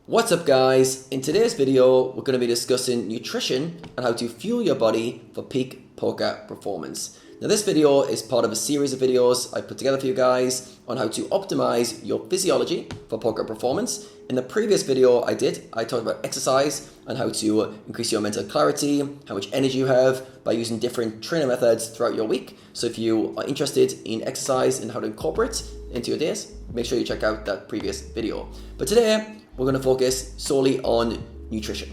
What's up guys? In today's video we're going to be discussing nutrition and how to fuel your body for peak poker performance. Now this video is part of a series of videos I put together for you guys on how to optimize your physiology for poker performance. In the previous video I talked about exercise and how to increase your mental clarity, how much energy you have by using different training methods throughout your week. So if you are interested in exercise and how to incorporate it into your days, make sure you check out that previous video. But today we're going to focus solely on nutrition.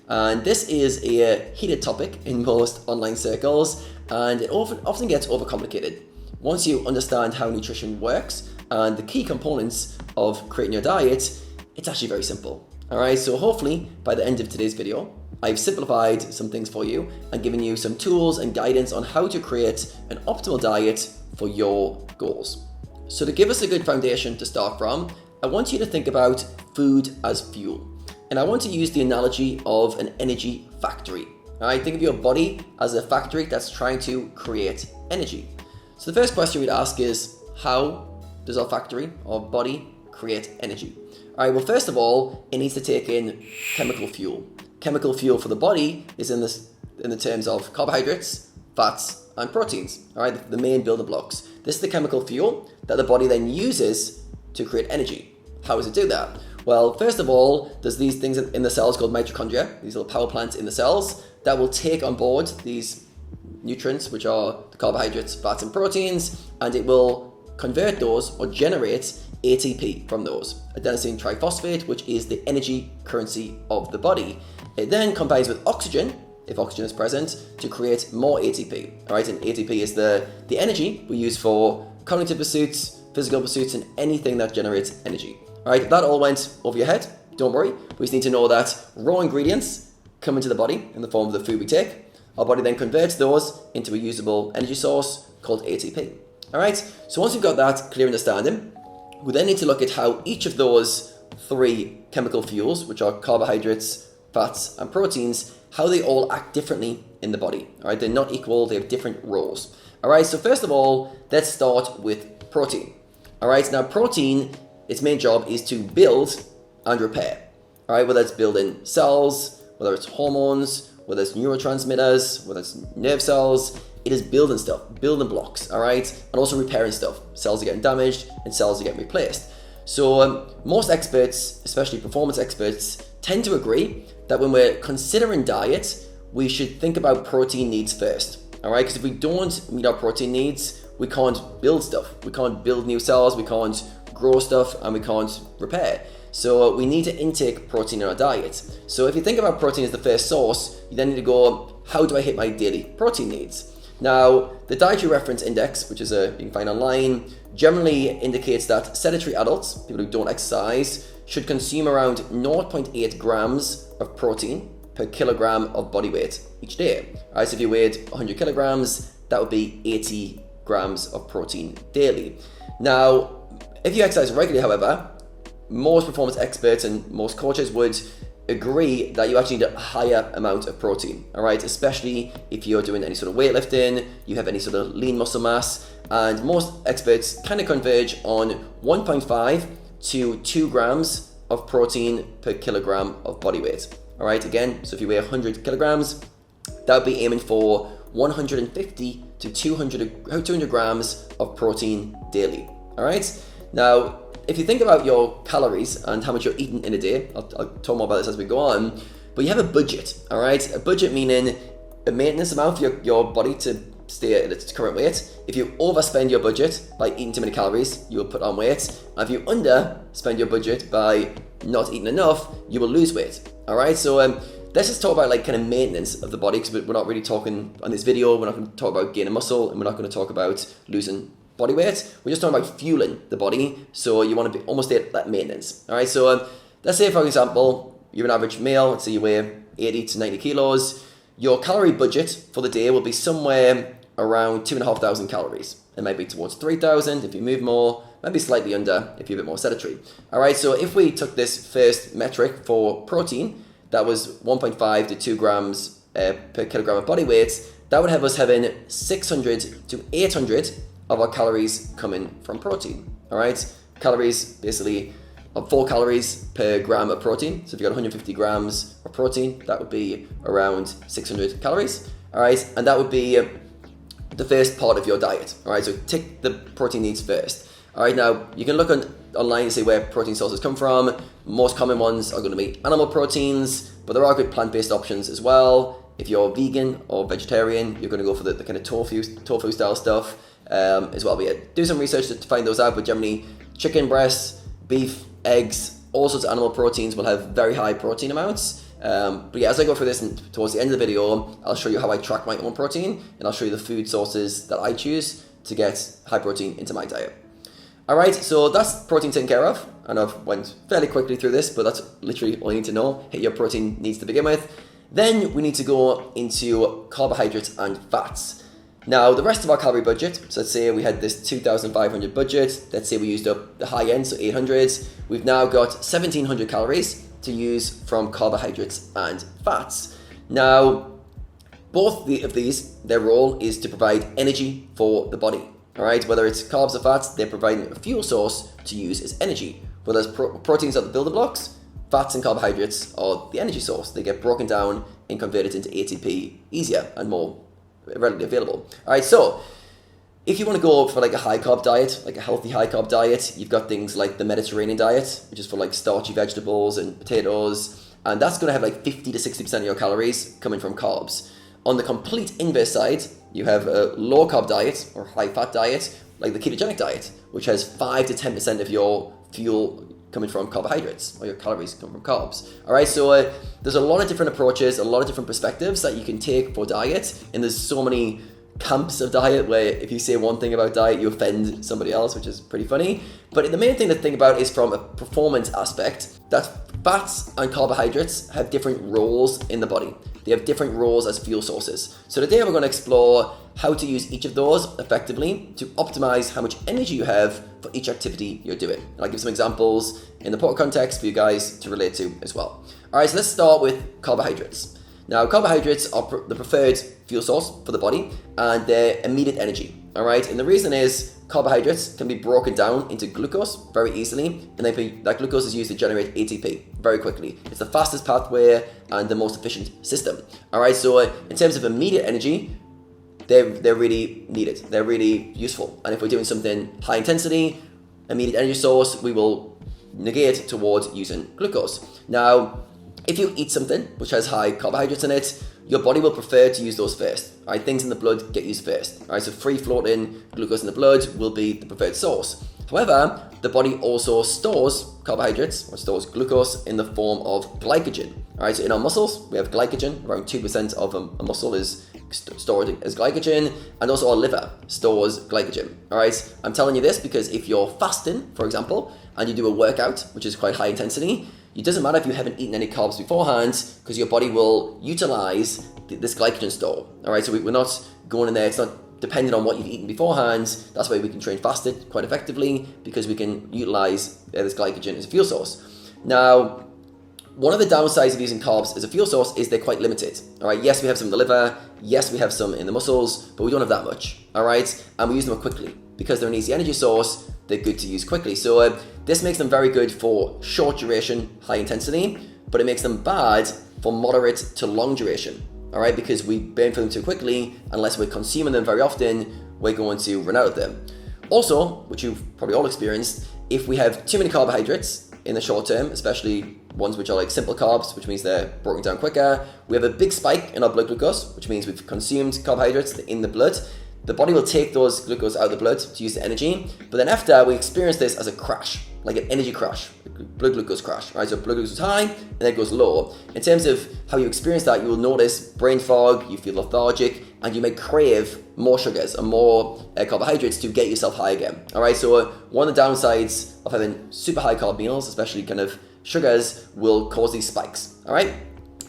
And this is a heated topic in most online circles, and it often gets overcomplicated. Once you understand how nutrition works and the key components of creating your diet, it's actually very simple. Alright, so hopefully by the end of today's video, I've simplified some things for you and given you some tools and guidance on how to create an optimal diet for your goals. So to give us a good foundation to start from, I want you to think about food as fuel. And I want to use the analogy of an energy factory. All right, think of your body as a factory that's trying to create energy. So the first question we'd ask is, how does our factory, our body, create energy? All right, well, first of all, it needs to take in chemical fuel. Chemical fuel for the body is in the terms of carbohydrates, fats, and proteins. All right, the main building blocks. This is the chemical fuel that the body then uses to create energy. How does it do that? Well, first of all, there's these things in the cells called mitochondria, these little power plants in the cells that will take on board these nutrients, which are the carbohydrates, fats, and proteins, and it will convert those or generate ATP from those, adenosine triphosphate, which is the energy currency of the body. It then combines with oxygen, if oxygen is present, to create more ATP. All right, and ATP is the energy we use for cognitive pursuits, physical pursuits, and anything that generates energy. All right, if that all went over your head, don't worry. We just need to know that raw ingredients come into the body in the form of the food we take. Our body then converts those into a usable energy source called ATP. All right, so once we've got that clear understanding, we then need to look at how each of those three chemical fuels, which are carbohydrates, fats, and proteins, how they all act differently in the body. All right, they're not equal, they have different roles. All right, so first of all, let's start with protein. All right, now protein, its main job is to build and repair. All right, whether it's building cells, whether it's hormones, whether it's neurotransmitters, whether it's nerve cells, it is building stuff, building blocks, all right, and also repairing stuff. Cells are getting damaged and cells are getting replaced. So most experts, especially performance experts, tend to agree that when we're considering diet, we should think about protein needs first. All right, because if we don't meet our protein needs, we can't build stuff. We can't build new cells, we can't grow stuff, and we can't repair. So we need to intake protein in our diet. So if you think about protein as the first source, you then need to go, how do I hit my daily protein needs? Now, the Dietary Reference Index, which is you can find online, generally indicates that sedentary adults, people who don't exercise, should consume around 0.8 grams of protein per kilogram of body weight each day. All right, so if you weighed 100 kilograms, that would be 80 grams of protein daily. Now, if you exercise regularly, however, most performance experts and most coaches would agree that you actually need a higher amount of protein, all right? Especially if you're doing any sort of weightlifting, you have any sort of lean muscle mass, and most experts kind of converge on 1.5 to 2 grams of protein per kilogram of body weight, all right? Again, so if you weigh 100 kilograms, that would be aiming for 150 to 200 grams of protein daily, all right? Now, if you think about your calories and how much you're eating in a day, I'll talk more about this as we go on, but you have a budget, all right? A budget meaning a maintenance amount for your body to stay at its current weight. If you overspend your budget by eating too many calories, you will put on weight. And if you underspend your budget by not eating enough, you will lose weight, all right? So let's just talk about like kind of maintenance of the body, because we're not really talking on this video, we're not going to talk about gaining muscle, and we're not going to talk about losing body weight. We're just talking about fueling the body, so you want to be almost at that maintenance. All right, so let's say, for example, you're an average male, let's say you weigh 80 to 90 kilos. Your calorie budget for the day will be somewhere around 2,500 calories. It might be towards 3,000 if you move more, maybe slightly under if you're a bit more sedentary. All right, so if we took this first metric for protein, that was 1.5 to 2 grams per kilogram of body weight, that would have us having 600 to 800 of our calories coming from protein. All right, calories basically of 4 calories per gram of protein. So if you got 150 grams of protein, that would be around 600 calories. All right, and that would be the first part of your diet. All right, so tick the protein needs first. All right, now you can look online and see where protein sources come from. Most common ones are going to be animal proteins, but there are good plant-based options as well. If you're vegan or vegetarian, you're going to go for the kind of tofu style stuff as well. But yeah, do some research to find those out. But generally, chicken breasts, beef, eggs, all sorts of animal proteins will have very high protein amounts. But yeah, as I go through this and towards the end of the video, I'll show you how I track my own protein, and I'll show you the food sources that I choose to get high protein into my diet. Alright, so that's protein taken care of, and I've went fairly quickly through this, but that's literally all you need to know. Hit your protein needs to begin with. Then we need to go into carbohydrates and fats. Now, the rest of our calorie budget, so let's say we had this 2,500 budget, let's say we used up the high end, so 800, we've now got 1,700 calories to use from carbohydrates and fats. Now, both of these, their role is to provide energy for the body. All right, whether it's carbs or fats, they're providing a fuel source to use as energy. Whether it's proteins are the building blocks, fats and carbohydrates are the energy source. They get broken down and converted into ATP easier and more readily available. All right, so if you want to go for like a high carb diet, like a healthy high carb diet, you've got things like the Mediterranean diet, which is for like starchy vegetables and potatoes, and that's going to have like 50 to 60% of your calories coming from carbs. On the complete inverse side, you have a low carb diet or high fat diet, like the ketogenic diet, which has 5 to 10% of your fuel coming from carbohydrates, or your calories come from carbs. All right, so there's a lot of different approaches, a lot of different perspectives that you can take for diet, and there's so many camps of diet where if you say one thing about diet, you offend somebody else, which is pretty funny. But the main thing to think about is from a performance aspect, that fats and carbohydrates have different roles in the body. They have different roles as fuel sources. So today we're going to explore how to use each of those effectively to optimize how much energy you have for each activity you're doing. And I'll give some examples in the poker context for you guys to relate to as well. All right, so let's start with carbohydrates. Now, carbohydrates are the preferred fuel source for the body, and they're immediate energy. All right, and the reason is carbohydrates can be broken down into glucose very easily, and that glucose is used to generate ATP very quickly. It's the fastest pathway and the most efficient system. All right, so in terms of immediate energy, they're really needed. They're really useful. And if we're doing something high intensity, immediate energy source, we will negate towards using glucose. Now, if you eat something which has high carbohydrates in it, your body will prefer to use those first. All right, things in the blood get used first. All right, so free floating glucose in the blood will be the preferred source. However, the body also stores carbohydrates or stores glucose in the form of glycogen. All right, so in our muscles, we have glycogen. Around 2% of a muscle is stored as glycogen, and also our liver stores glycogen. All right, I'm telling you this because if you're fasting, for example, and you do a workout, which is quite high intensity, it doesn't matter if you haven't eaten any carbs beforehand, because your body will utilize this glycogen store. All right, so we're not going in there, it's not dependent on what you've eaten beforehand. That's why we can train fasted quite effectively, because we can utilize this glycogen as a fuel source. Now, one of the downsides of using carbs as a fuel source is they're quite limited. All right, yes, we have some in the liver, yes, we have some in the muscles, but we don't have that much. All right, and we use them quickly. Because they're an easy energy source, they're good to use quickly. So this makes them very good for short duration, high intensity, but it makes them bad for moderate to long duration. All right, because we burn through them too quickly. Unless we're consuming them very often, we're going to run out of them. Also, which you've probably all experienced, if we have too many carbohydrates in the short term, especially ones which are like simple carbs, which means they're broken down quicker, we have a big spike in our blood glucose, which means we've consumed carbohydrates in the blood. The body will take those glucose out of the blood to use the energy, but then after we experience this as a crash, like an energy crash, blood glucose crash, right? So blood glucose is high and then it goes low. In terms of how you experience that, you will notice brain fog, you feel lethargic, and you may crave more sugars and more carbohydrates to get yourself high again. All right, so one of the downsides of having super high carb meals, especially kind of sugars, will cause these spikes. All right.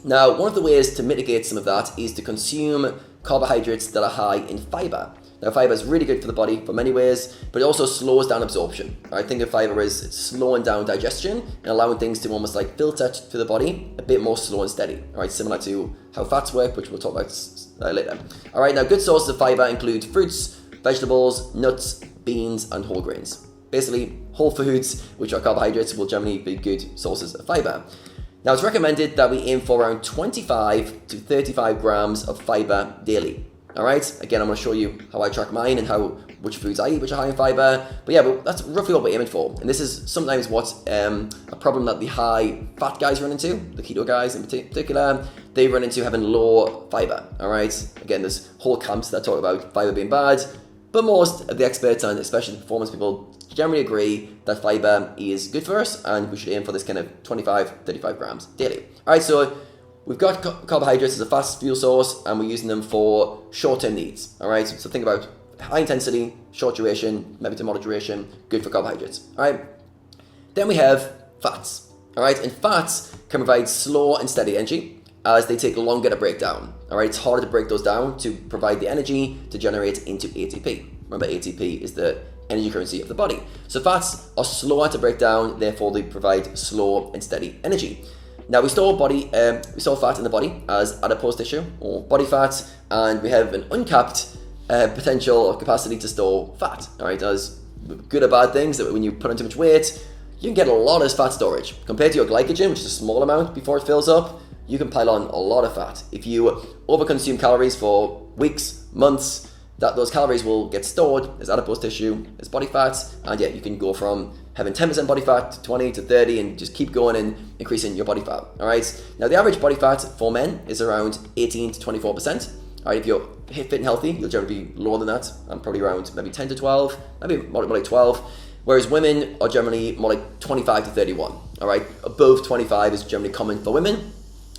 Now, one of the ways to mitigate some of that is to consume carbohydrates that are high in fiber. Now, fiber is really good for the body for many ways, but it also slows down absorption. I think of fiber as it's slowing down digestion and allowing things to almost like filter through the body a bit more slow and steady. All right, similar to how fats work, which we'll talk about later. All right, now good sources of fiber include fruits, vegetables, nuts, beans, and whole grains. basically whole foods, which are carbohydrates, will generally be good sources of fiber. Now, it's recommended that we aim for around 25 to 35 grams of fiber daily. All right, again, I'm going to show you how I track mine and which foods I eat which are high in fiber. But yeah, that's roughly what we're aiming for. And this is sometimes what's a problem that the high fat guys run into, the keto guys in particular. They run into having low fiber. All right, again, there's whole camps that talk about fiber being bad, but most of the experts and especially the performance people generally agree that fiber is good for us and we should aim for this kind of 25-35 grams daily. All right, so we've got carbohydrates as a fast fuel source and we're using them for short-term needs. All right, so think about high intensity, short duration, maybe to moderate duration, good for carbohydrates. All right, then we have fats. All right, and fats can provide slow and steady energy as they take longer to break down. All right, it's harder to break those down to provide the energy to generate into ATP. Remember, ATP is the energy currency of the body. So fats are slower to break down, therefore they provide slow and steady energy. Now we store fat in the body as adipose tissue or body fat, and we have an uncapped potential or capacity to store fat. All right, as good or bad things that when you put on too much weight, you can get a lot of fat storage compared to your glycogen, which is a small amount before it fills up. You can pile on a lot of fat. If you overconsume calories for weeks, months, those calories will get stored as adipose tissue, as body fat, and yeah, you can go from having 10% body fat to 20 to 30 and just keep going and increasing your body fat. All right. Now the average body fat for men is around 18 to 24%. All right. If you're fit and healthy, you'll generally be lower than that, and probably around maybe 10 to 12, maybe more like 12. Whereas women are generally more like 25 to 31. All right. Above 25 is generally common for women.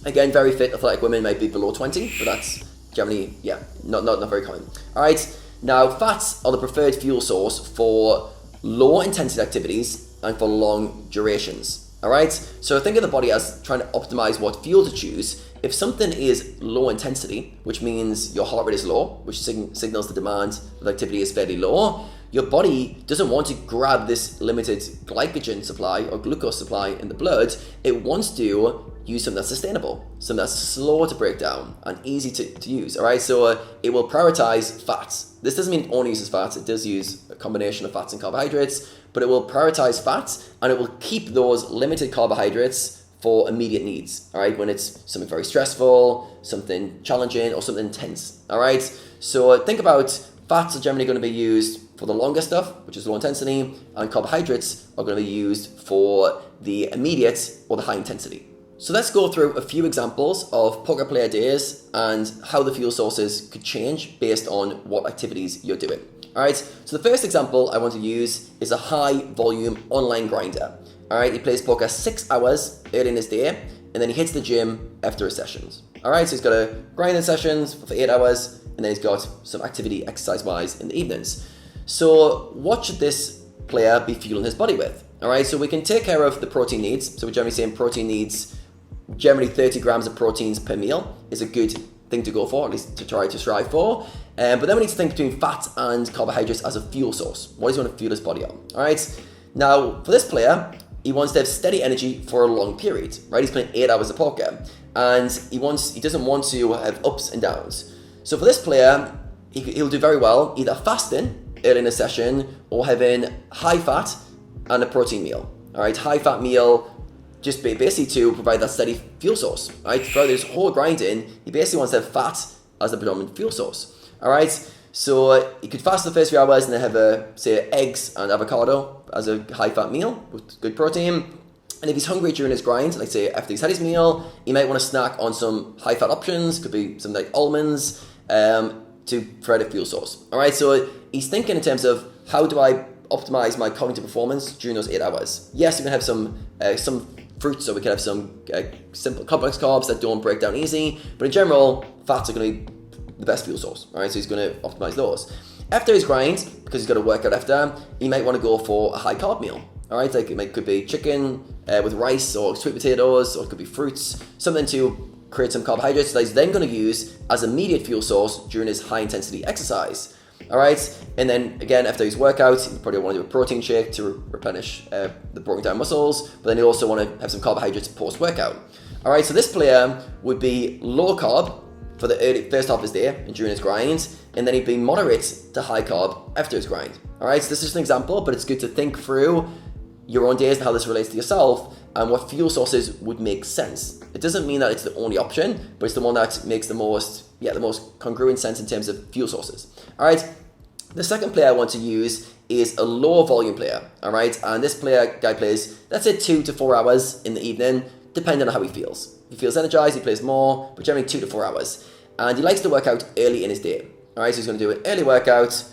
Again, very fit, athletic women might be below 20, but that's generally, yeah, not very common. All right. Now, fats are the preferred fuel source for low intensity activities and for long durations. All right. So think of the body as trying to optimize what fuel to choose. If something is low intensity, which means your heart rate is low, which signals the demand for the activity is fairly low, your body doesn't want to grab this limited glycogen supply or glucose supply in the blood. It wants to use something that's sustainable, something that's slow to break down and easy to use. All right, so it will prioritize fats. This doesn't mean it only uses fats. It does use a combination of fats and carbohydrates, but it will prioritize fats and it will keep those limited carbohydrates for immediate needs. All right, when it's something very stressful, something challenging, or something intense. All right, so think about fats are generally going to be used for the longer stuff, which is low intensity, and carbohydrates are going to be used for the immediate or the high intensity. So let's go through a few examples of poker player days and how the fuel sources could change based on what activities you're doing. All right, so the first example I want to use is a high volume online grinder. All right, he plays poker 6 hours early in his day, and then he hits the gym after his sessions. All right, so he's got a grinding sessions for 8 hours, and then he's got some activity exercise-wise in the evenings. So what should this player be fueling his body with? All right, so we can take care of the protein needs. So we're generally saying protein needs, generally 30 grams of proteins per meal is a good thing to go for, at least to try to strive for. But then we need to think between fat and carbohydrates as a fuel source. What does he want to fuel his body on? All right, now for this player, he wants to have steady energy for a long period, right? He's playing 8 hours of poker, and he doesn't want to have ups and downs. So for this player, he'll do very well either fasting early in a session or having high fat and a protein meal. All right, high fat meal just basically to provide that steady fuel source. Right, throughout this whole grinding, he basically wants to have fat as the predominant fuel source. All right, so he could fast the first few hours and then have say eggs and avocado as a high fat meal with good protein. And if he's hungry during his grind, like say after he's had his meal, he might want to snack on some high fat options. Could be something like almonds to provide a fuel source. All right, so he's thinking in terms of how do I optimize my cognitive performance during those 8 hours. Yes, you can have some fruits, so we can have some simple complex carbs that don't break down easy, but in general, fats are going to be the best fuel source. All right, so he's going to optimize those. After his grind, because he's got to work out after, he might want to go for a high carb meal. All right, like it could be chicken with rice or sweet potatoes, or it could be fruits, something to create some carbohydrates that he's then going to use as immediate fuel source during his high intensity exercise. All right, and then again after his workout, he probably want to do a protein shake to replenish the broken down muscles, but then he also want to have some carbohydrates post workout. All right, so this player would be low carb for the first half of his day and during his grind, and then he'd be moderate to high carb after his grind. All right, so this is just an example, but it's good to think through your own days and how this relates to yourself and what fuel sources would make sense. It doesn't mean that it's the only option, but it's the one that makes the most congruent sense in terms of fuel sources. All right, the second player I want to use is a low volume player. All right, and this guy plays, let's say 2 to 4 hours in the evening, depending on how he feels. If he feels energized, he plays more, but generally 2 to 4 hours. And he likes to work out early in his day. All right, so he's going to do an early workout,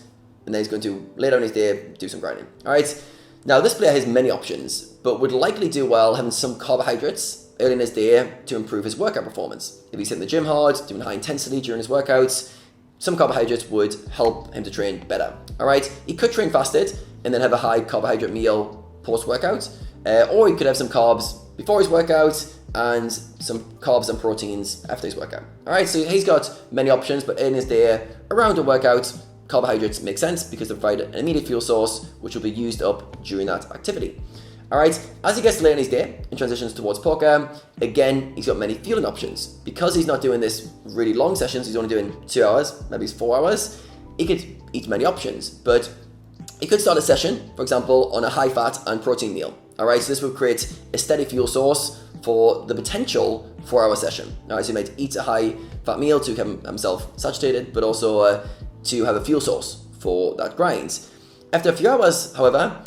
and then he's going to later in his day do some grinding. All right, now this player has many options, but would likely do well having some carbohydrates early in his day to improve his workout performance. If he's hitting the gym hard, doing high intensity during his workouts, some carbohydrates would help him to train better. All right, he could train fasted and then have a high carbohydrate meal post-workout, or he could have some carbs before his workout and some carbs and proteins after his workout. All right, so he's got many options, but in his day, around a workout, carbohydrates make sense because they provide an immediate fuel source which will be used up during that activity. All right, as he gets later in his day and transitions towards poker, again, he's got many fueling options. Because he's not doing this really long sessions, he's only doing 2 hours, maybe it's 4 hours, he could eat many options, but he could start a session, for example, on a high fat and protein meal. All right, so this will create a steady fuel source for the potential 4-hour session. All right, so he might eat a high fat meal to keep himself satiated, but also to have a fuel source for that grind. After a few hours, however,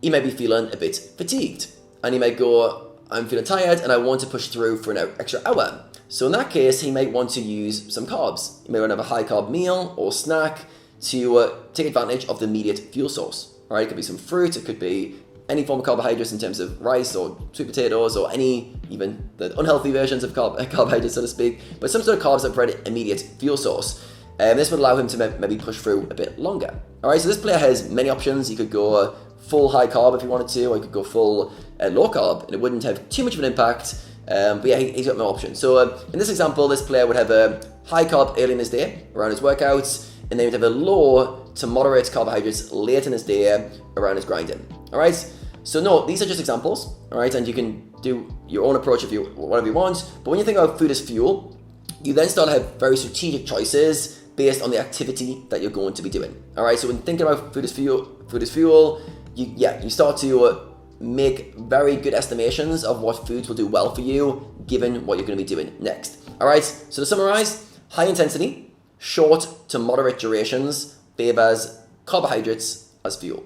he may be feeling a bit fatigued, and he might go, I'm feeling tired and I want to push through for an extra hour. So in that case, he might want to use some carbs. He may want to have a high carb meal or snack to take advantage of the immediate fuel source. All right, it could be some fruit, it could be any form of carbohydrates in terms of rice or sweet potatoes or even the unhealthy versions of carbohydrates, so to speak, but some sort of carbs that provide an immediate fuel source. This would allow him to maybe push through a bit longer. All right, so this player has many options. He could go full high carb if he wanted to, or he could go full low carb, and it wouldn't have too much of an impact. But yeah, he's got more options. So in this example, this player would have a high carb early in his day around his workouts, and then he'd have a low to moderate carbohydrates late in his day around his grinding. All right. So no, these are just examples. All right, and you can do your own approach if you whatever you want. But when you think about food as fuel, you then start to have very strategic choices based on the activity that you're going to be doing. All right, so when thinking about food as fuel, you start to make very good estimations of what foods will do well for you given what you're going to be doing next. All right, so to summarize, high intensity, short to moderate durations favors carbohydrates as fuel.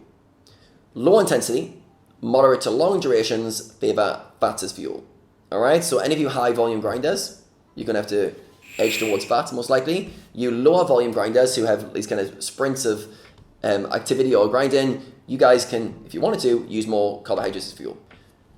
Low intensity, moderate to long durations favor fats as fuel. All right, so any of you high volume grinders, you're going to have to edge towards fats most likely. You lower volume grinders who have these kind of sprints of activity or grinding, you guys can, if you wanted to, use more carbohydrates as fuel.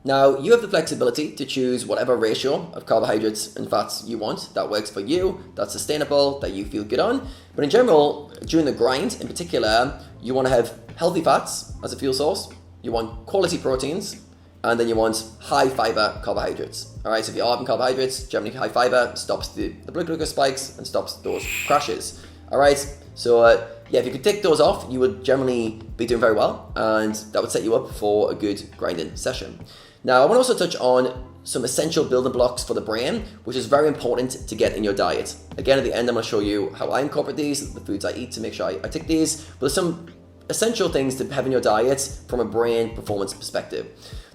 Now, you have the flexibility to choose whatever ratio of carbohydrates and fats you want that works for you, that's sustainable, that you feel good on. But in general, during the grind in particular, you want to have healthy fats as a fuel source, you want quality proteins, and then you want high fiber carbohydrates. All right, so if you're having carbohydrates, generally high fiber stops the blood glucose spikes and stops those crashes. All right, so if you could tick those off, you would generally be doing very well, and that would set you up for a good grinding session. Now, I want to also touch on some essential building blocks for the brain, which is very important to get in your diet. Again, at the end, I'm going to show you how I incorporate these, the foods I eat to make sure I tick these, but there's some essential things to have in your diet from a brain performance perspective.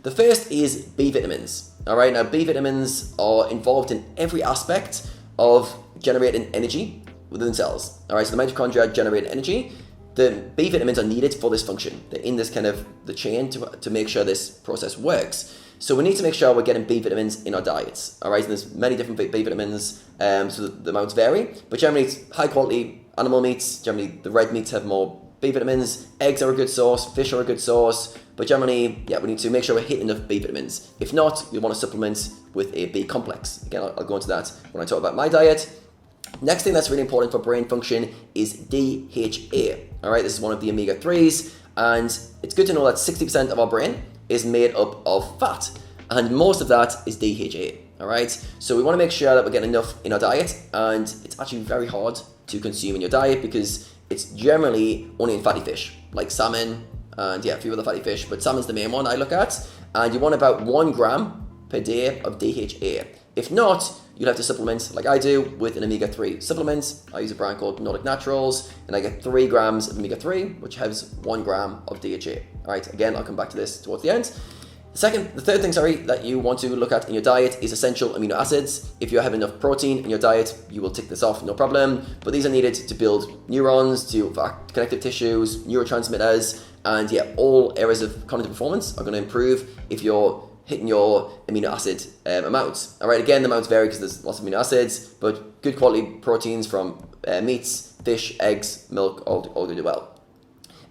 The first is B vitamins. All right, now B vitamins are involved in every aspect of generating energy within cells. All right, so the mitochondria generate energy. The B vitamins are needed for this function. They're in this kind of the chain to make sure this process works. So we need to make sure we're getting B vitamins in our diets. All right, and there's many different B vitamins, so the amounts vary. But generally, it's high quality animal meats. Generally, the red meats have more B vitamins. Eggs are a good source. Fish are a good source. But generally, we need to make sure we're hitting enough B vitamins. If not, we want to supplement with a B complex. Again, I'll go into that when I talk about my diet. Next thing that's really important for brain function is DHA. All right, this is one of the omega-3s, and it's good to know that 60% of our brain is made up of fat, and most of that is DHA. All right, so we want to make sure that we're getting enough in our diet, and it's actually very hard to consume in your diet because it's generally only in fatty fish, like salmon, and a few other fatty fish, but salmon's the main one I look at, and you want about 1 gram per day of DHA. If not, you'll have to supplement, like I do, with an omega-3 supplement. I use a brand called Nordic Naturals, and I get 3 grams of omega-3, which has 1 gram of DHA. All right, again, I'll come back to this towards the end. The third thing, that you want to look at in your diet is essential amino acids. If you have enough protein in your diet, you will tick this off, no problem. But these are needed to build neurons, for connective tissues, neurotransmitters, and all areas of cognitive performance are going to improve if you're hitting your amino acid amounts. All right, again, the amounts vary because there's lots of amino acids, but good quality proteins from meats, fish, eggs, milk, all do well.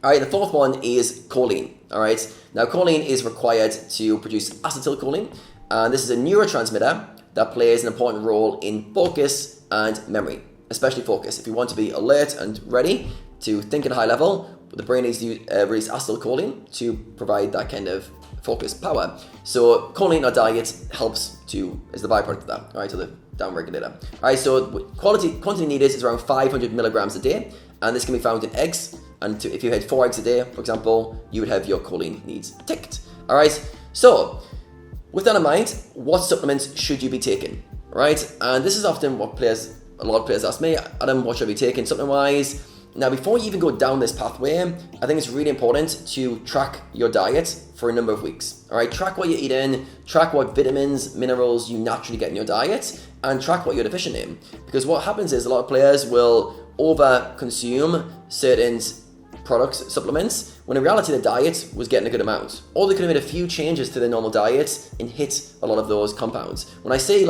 All right, the fourth one is choline. All right, now choline is required to produce acetylcholine, and this is a neurotransmitter that plays an important role in focus and memory, especially focus. If you want to be alert and ready to think at a high level, the brain needs to release acetylcholine to provide that kind of focus power. So choline in our diet is the byproduct of that, all right, so the downregulator. All right, so quantity needed is around 500 milligrams a day, and this can be found in eggs. And if you had 4 eggs a day, for example, you would have your choline needs ticked. All right, so with that in mind, what supplements should you be taking? All right, and this is often what a lot of players ask me, Adam, what should I be taking supplement-wise? Now, before you even go down this pathway, I think it's really important to track your diet for a number of weeks. All right, track what you're eating, track what vitamins, minerals you naturally get in your diet, and track what you're deficient in. Because what happens is a lot of players will over-consume certain products, supplements, when in reality the diet was getting a good amount. Or they could have made a few changes to their normal diet and hit a lot of those compounds. When I say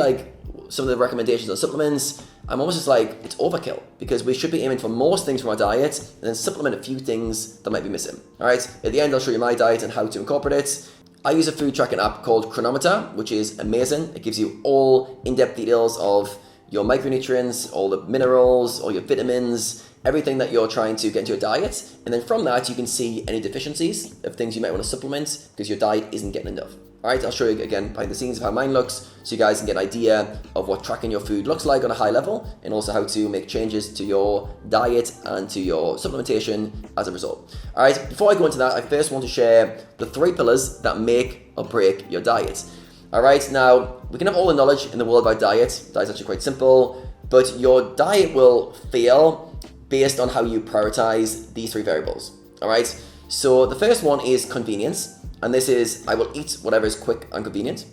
some of the recommendations on supplements, I'm almost just like, it's overkill, because we should be aiming for most things from our diet and then supplement a few things that might be missing. All right, at the end I'll show you my diet and how to incorporate it. I use a food tracking app called Chronometer, which is amazing. It gives you all in-depth details of your micronutrients, all the minerals, all your vitamins, everything that you're trying to get into your diet. And then from that, you can see any deficiencies of things you might want to supplement because your diet isn't getting enough. All right, I'll show you again behind the scenes of how mine looks so you guys can get an idea of what tracking your food looks like on a high level, and also how to make changes to your diet and to your supplementation as a result. All right, before I go into that, I first want to share the 3 pillars that make or break your diet. All right, now we can have all the knowledge in the world about diet. Diet's actually quite simple, but your diet will fail based on how you prioritize these 3 variables. All right, so the first one is convenience. And this is, I will eat whatever is quick and convenient.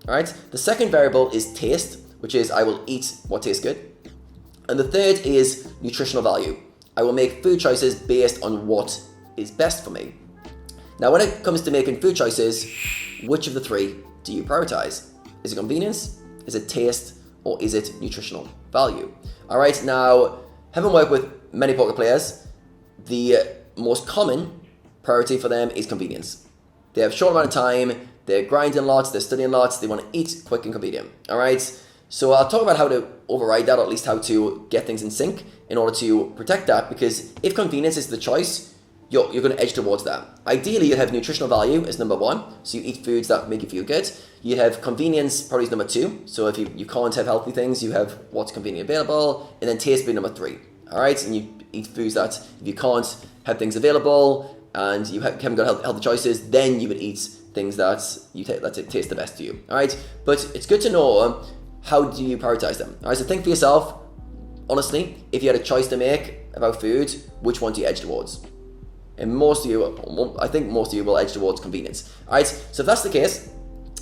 All right. The second variable is taste, which is I will eat what tastes good. And the third is nutritional value. I will make food choices based on what is best for me. Now, when it comes to making food choices, which of the 3 do you prioritize? Is it convenience? Is it taste? Or is it nutritional value? All right. Now, having worked with many poker players, the most common priority for them is convenience. They have a short amount of time, they're grinding lots, they're studying lots, they want to eat quick and convenient. All right, so I'll talk about how to override that, or at least how to get things in sync in order to protect that, because if convenience is the choice, you're going to edge towards that. Ideally, you have nutritional value as number 1, so you eat foods that make you feel good. You have convenience probably as number 2, so if you can't have healthy things, you have what's conveniently available, and then taste being number 3. All right, and you eat foods that if you can't have things available, and you haven't got healthy choices, then you would eat things that taste the best to you. All right, but it's good to know how do you prioritize them. All right, so think for yourself, honestly, if you had a choice to make about food, which one do you edge towards? And I think most of you will edge towards convenience. All right, so if that's the case,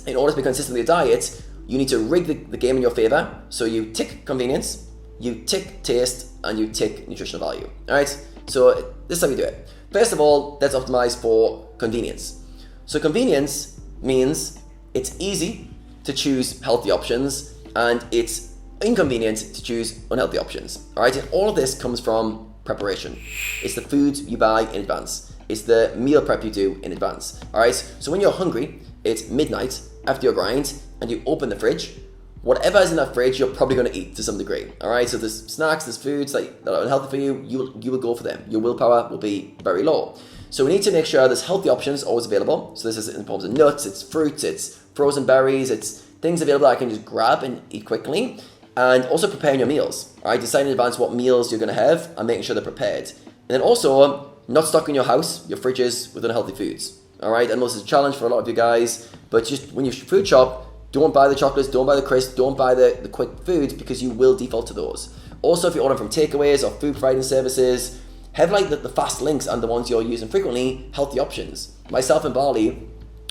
in order to be consistent with your diet, you need to rig the game in your favor. So you tick convenience, you tick taste, and you tick nutritional value. All right, so this is how you do it. First of all, let's optimize for convenience. So convenience means it's easy to choose healthy options and it's inconvenient to choose unhealthy options. All right, and all of this comes from preparation. It's the food you buy in advance. It's the meal prep you do in advance. All right, so when you're hungry, it's midnight after your grind and you open the fridge, whatever is in that fridge, you're probably going to eat to some degree. All right, so there's snacks, there's foods that are unhealthy for you, you will go for them. Your willpower will be very low. So we need to make sure there's healthy options always available. So this is in forms of nuts, it's fruits, it's frozen berries, it's things available that I can just grab and eat quickly. And also preparing your meals. All right, deciding in advance what meals you're going to have and making sure they're prepared. And then also not stocking your house, your fridges with unhealthy foods. All right, I know this is a challenge for a lot of you guys, but just when you food shop, Don't buy the chocolates, don't buy the crisps, don't buy the quick foods, because you will default to those. Also, if you're ordering from takeaways or food providing services, have like the fast links and the ones you're using frequently, healthy options. Myself and Barley,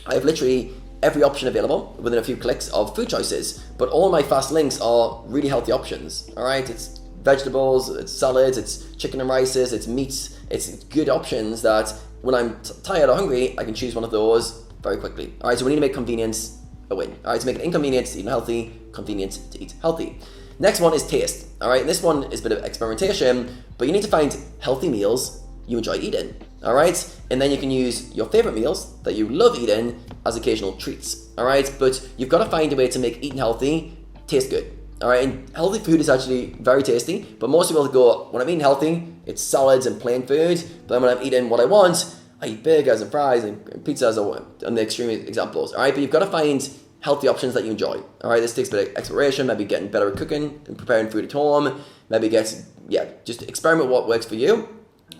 I have literally every option available within a few clicks of food choices, but all my fast links are really healthy options. All right, it's vegetables, it's salads, it's chicken and rices, it's meats, it's good options that when I'm tired or hungry, I can choose one of those very quickly. All right, so we need to make convenience a win. All right, to make it inconvenient to eat healthy, convenient to eat healthy. Next one is taste. All right, this one is a bit of experimentation, but you need to find healthy meals you enjoy eating. All right, and then you can use your favorite meals that you love eating as occasional treats. All right, but you've got to find a way to make eating healthy taste good. All right, and healthy food is actually very tasty, but most people go, when I'm eating healthy, it's salads and plain food, but then when I'm eating what I want, I eat burgers and fries and pizzas, or on the extreme examples. All right, but you've got to find healthy options that you enjoy. All right, this takes a bit of exploration, maybe getting better at cooking and preparing food at home, maybe just experiment what works for you.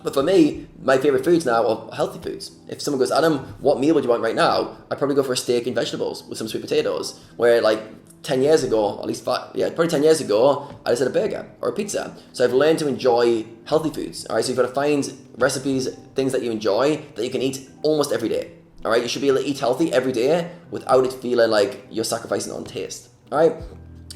But for me, my favorite foods now are healthy foods. If someone goes, Adam, what meal would you want right now? I'd probably go for a steak and vegetables with some sweet potatoes, where like 10 years ago, at least probably 10 years ago, I just had a burger or a pizza. So I've learned to enjoy healthy foods. All right, so you've got to find recipes, things that you enjoy that you can eat almost every day. All right, you should be able to eat healthy every day without it feeling like you're sacrificing on taste. All right,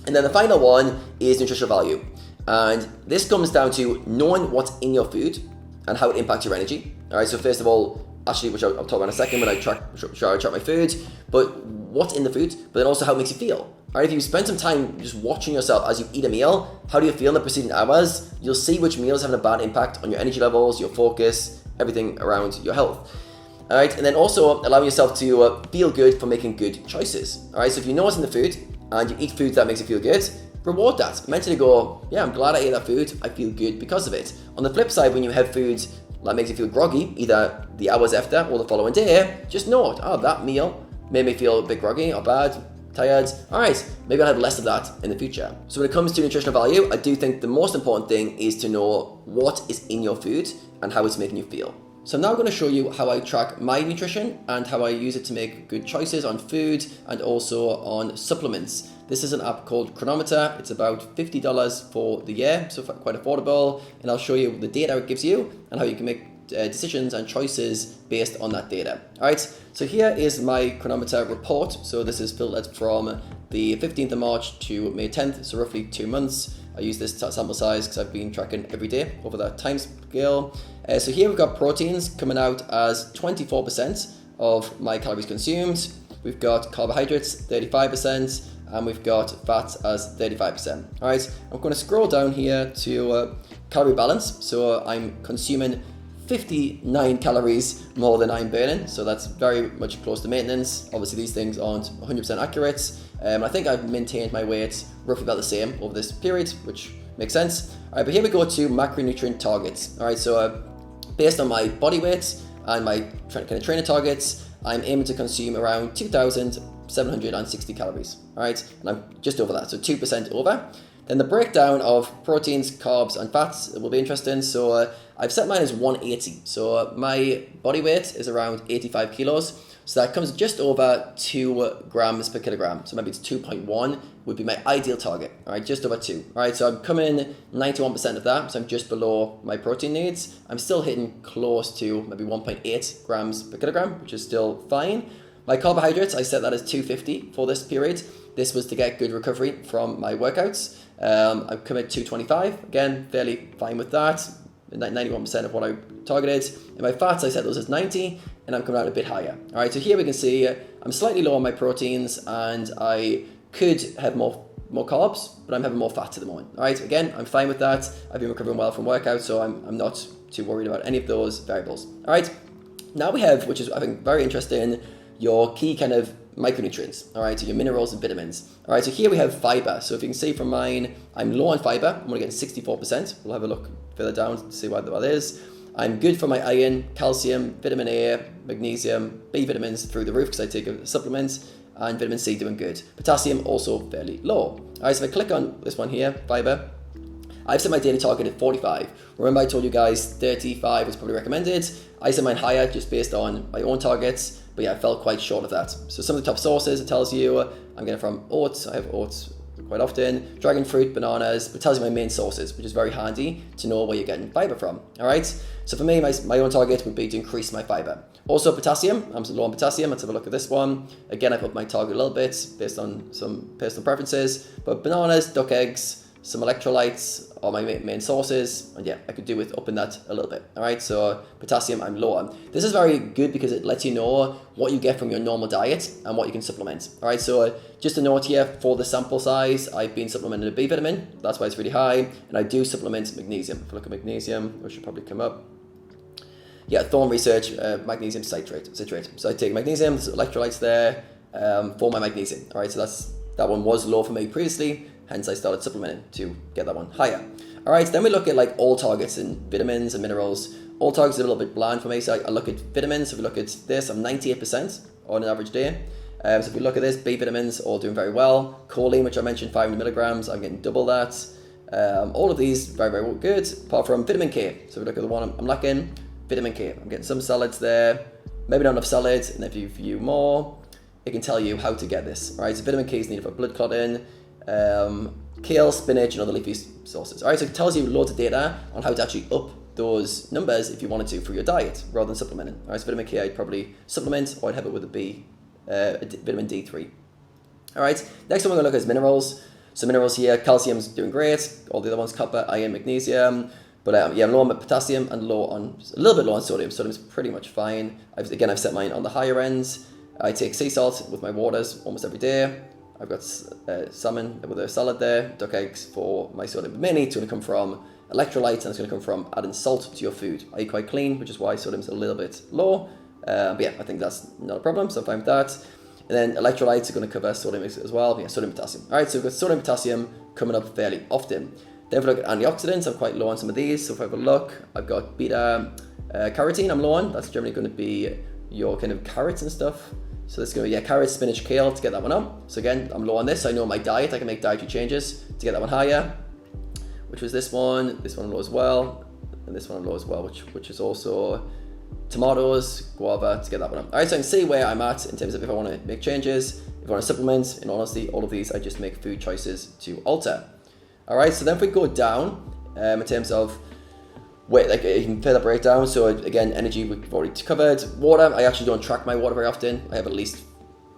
and then the final one is nutritional value. And this comes down to knowing what's in your food and how it impacts your energy. All right, so first of all, actually, which I'll talk about in a second when I track my food, but what's in the food, but then also how it makes you feel. All right, if you spend some time just watching yourself as you eat a meal, how do you feel in the preceding hours? You'll see which meals have a bad impact on your energy levels, your focus, everything around your health. All right, and then also allowing yourself to feel good for making good choices. All right, so if you know what's in the food and you eat food that makes you feel good, reward that. Mentally go, yeah, I'm glad I ate that food. I feel good because of it. On the flip side, when you have food that makes you feel groggy, either the hours after or the following day, just note, that meal made me feel a bit groggy or bad, tired. All right, maybe I'll have less of that in the future. So when it comes to nutritional value, I do think the most important thing is to know what is in your food and how it's making you feel. So I'm now going to show you how I track my nutrition and how I use it to make good choices on food and also on supplements. This is an app called Chronometer. It's about $50 for the year, so quite affordable. And I'll show you the data it gives you and how you can make decisions and choices based on that data. All right, so here is my Chronometer report. So this is filtered from the 15th of March to May 10th, so roughly 2 months. I use this sample size because I've been tracking every day over that time scale. So here we've got proteins coming out as 24% of my calories consumed. We've got carbohydrates, 35%, and we've got fats as 35%. All right, I'm going to scroll down here to calorie balance. So I'm consuming 59 calories more than I'm burning, so that's very much close to maintenance. Obviously these things aren't 100% accurate. I think I've maintained my weight roughly about the same over this period, which makes sense. All right, but here we go to macronutrient targets. All right, so based on my body weight and my kind of trainer targets, I'm aiming to consume around 2,760 calories. All right, and I'm just over that, so 2% over. Then the breakdown of proteins, carbs, and fats will be interesting. So I've set mine as 180. So my body weight is around 85 kilos. So that comes just over 2 grams per kilogram. So maybe it's 2.1 would be my ideal target. All right, just over 2. All right, so I'm coming 91% of that. So I'm just below my protein needs. I'm still hitting close to maybe 1.8 grams per kilogram, which is still fine. My carbohydrates, I set that as 250 for this period. This was to get good recovery from my workouts. I've come at 225, again, fairly fine with that. 91% of what I targeted. And my fats, I set those as 90, and I'm coming out a bit higher. All right, so here we can see I'm slightly low on my proteins, and I could have more carbs, but I'm having more fats at the moment. All right, again, I'm fine with that. I've been recovering well from workouts, so I'm not too worried about any of those variables. All right, now we have, which is I think very interesting, your key kind of micronutrients, all right, so your minerals and vitamins. All right, so here we have fiber. So if you can see from mine, I'm low on fiber. I'm going to get 64%. We'll have a look further down to see what that is. I'm good for my iron, calcium, vitamin A, magnesium, B vitamins through the roof because I take a supplement, and vitamin C doing good. Potassium also fairly low. All right, so if I click on this one here, fiber, I've set my daily target at 45. Remember I told you guys 35 is probably recommended. I set mine higher just based on my own targets. But yeah, I fell quite short of that. So some of the top sources, it tells you I'm getting from oats. I have oats quite often, dragon fruit, bananas, but it tells you my main sources, which is very handy to know where you're getting fiber from. All right. So for me, my own target would be to increase my fiber. Also potassium, I'm low on potassium. Let's have a look at this one. Again, I put my target a little bit based on some personal preferences, but bananas, duck eggs, some electrolytes are my main sources, and yeah, I could do with upping that a little bit. All right, so potassium I'm low on. This is very good because it lets you know what you get from your normal diet and what you can supplement. All right, so just a note here for the sample size, I've been supplementing a B vitamin, that's why it's really high, and I do supplement magnesium. If I look at magnesium, which should probably come up. Yeah, Thorne Research, magnesium citrate. So I take magnesium, there's electrolytes there for my magnesium. All right, so that one was low for me previously, hence I started supplementing to get that one higher. All right, then we look at like all targets in vitamins and minerals. All targets are a little bit bland for me, so I look at vitamins. If we look at this, I'm 98% on an average day. So if we look at this, B vitamins all doing very well. Choline, which I mentioned, 500 milligrams, I'm getting double that. All of these very, very good, apart from vitamin K. So if we look at the one I'm lacking, vitamin K. I'm getting some salads there, maybe not enough salads, and if you view more, it can tell you how to get this. All right, so vitamin K is needed for blood clotting, kale, spinach, and other leafy sources. All right, so it tells you loads of data on how to actually up those numbers if you wanted to for your diet rather than supplementing. All right, so vitamin K I'd probably supplement, or I'd have it with a B, vitamin D3. All right, next one we're gonna look at is minerals. So minerals here, calcium's doing great. All the other ones, copper, iron, magnesium. But yeah, I'm low on potassium and a little bit low on sodium. Sodium's pretty much fine. I've set mine on the higher ends. I take sea salt with my waters almost every day. I've got salmon with a salad there, duck eggs for my sodium. But mainly it's going to come from electrolytes, and it's going to come from adding salt to your food. I eat quite clean, which is why sodium's a little bit low. But yeah, I think that's not a problem, so I'm fine with that. And then electrolytes are going to cover sodium as well. But yeah, sodium, potassium. All right, so we've got sodium, potassium coming up fairly often. Then if we look at antioxidants, I'm quite low on some of these. So if I have a look, I've got beta carotene I'm low on. That's generally going to be your kind of carrots and stuff. So this is going to be carrots, spinach, kale to get that one up. So again, I'm low on this. So I know my diet, I can make dietary changes to get that one higher, which was this one I'm low as well, and this one I'm low as well, which is also tomatoes, guava to get that one up. All right, so I can see where I'm at in terms of if I want to make changes, if I want to supplement. In honesty, all of these, I just make food choices to alter. All right, so then if we go down in terms of weight, like you can play that breakdown. So again, energy we've already covered. Water, I actually don't track my water very often. I have at least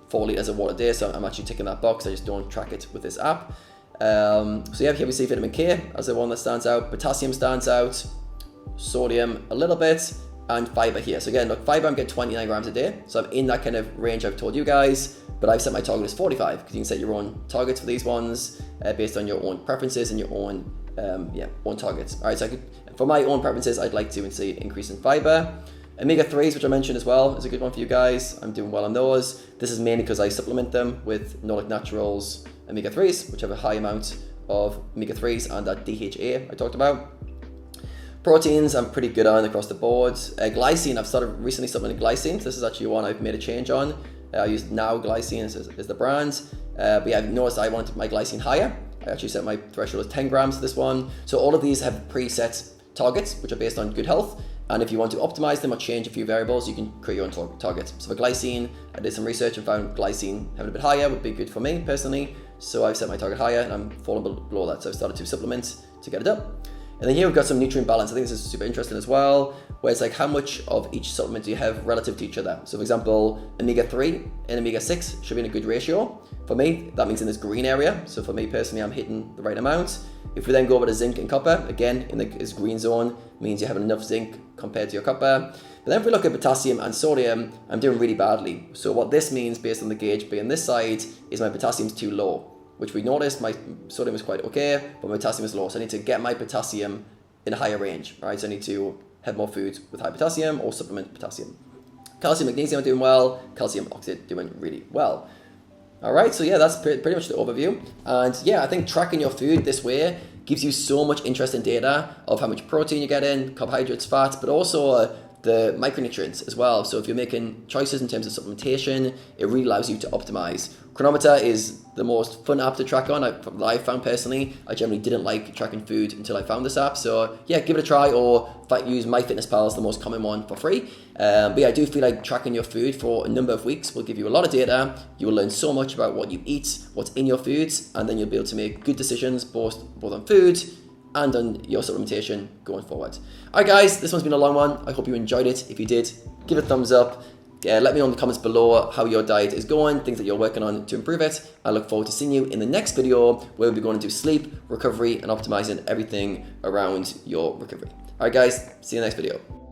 4 liters of water a day, so I'm actually ticking that box. I just don't track it with this app. So yeah, here we see vitamin K as the one that stands out. Potassium stands out, sodium a little bit, and fiber here. So again, look, fiber I'm getting 29 grams a day. So I'm in that kind of range I've told you guys, but I've set my target as 45 because you can set your own targets for these ones based on your own preferences and your own own targets. All right, so for my own preferences, I'd like to see an increase in fiber. Omega-3s, which I mentioned as well, is a good one for you guys. I'm doing well on those. This is mainly because I supplement them with Nordic Naturals omega-3s, which have a high amount of omega-3s and that DHA I talked about. Proteins, I'm pretty good on across the board. Glycine, I've started recently supplementing glycine. So this is actually one I've made a change on. I use Now Glycine as the brand. But yeah, I've noticed I wanted my glycine higher. I actually set my threshold as 10 grams for this one. So all of these have preset targets, which are based on good health. And if you want to optimize them or change a few variables, you can create your own targets. So for glycine, I did some research and found glycine having a bit higher would be good for me personally. So I've set my target higher and I'm falling below that. So I've started to supplement to get it up. And then here we've got some nutrient balance. I think this is super interesting as well, where it's like how much of each supplement do you have relative to each other. So for example, omega-3 and omega-6 should be in a good ratio. For me, that means in this green area. So for me personally, I'm hitting the right amount. If we then go over to zinc and copper, again, in this green zone, means you have enough zinc compared to your copper. But then if we look at potassium and sodium, I'm doing really badly. So what this means based on the gauge being this side is my potassium's too low, which we noticed my sodium is quite okay, but my potassium is low. So I need to get my potassium in a higher range, right? So I need to have more foods with high potassium or supplement potassium. Calcium, magnesium are doing well. Calcium oxide doing really well. All right, so yeah, that's pretty much the overview. And yeah, I think tracking your food this way gives you so much interesting data of how much protein you get in, carbohydrates, fats, but also the micronutrients as well. So if you're making choices in terms of supplementation, it really allows you to optimize. Chronometer is the most fun app to track on that I've found personally. I generally didn't like tracking food until I found this app. So yeah, give it a try, or in fact use MyFitnessPal as the most common one for free. But yeah, I do feel like tracking your food for a number of weeks will give you a lot of data. You will learn so much about what you eat, what's in your foods, and then you'll be able to make good decisions both on food and on your supplementation going forward. Alright guys, this one's been a long one. I hope you enjoyed it. If you did, give it a thumbs up. Let me know in the comments below how your diet is going, things that you're working on to improve it. I look forward to seeing you in the next video where we'll be going into sleep, recovery, and optimizing everything around your recovery. Alright guys, see you in the next video.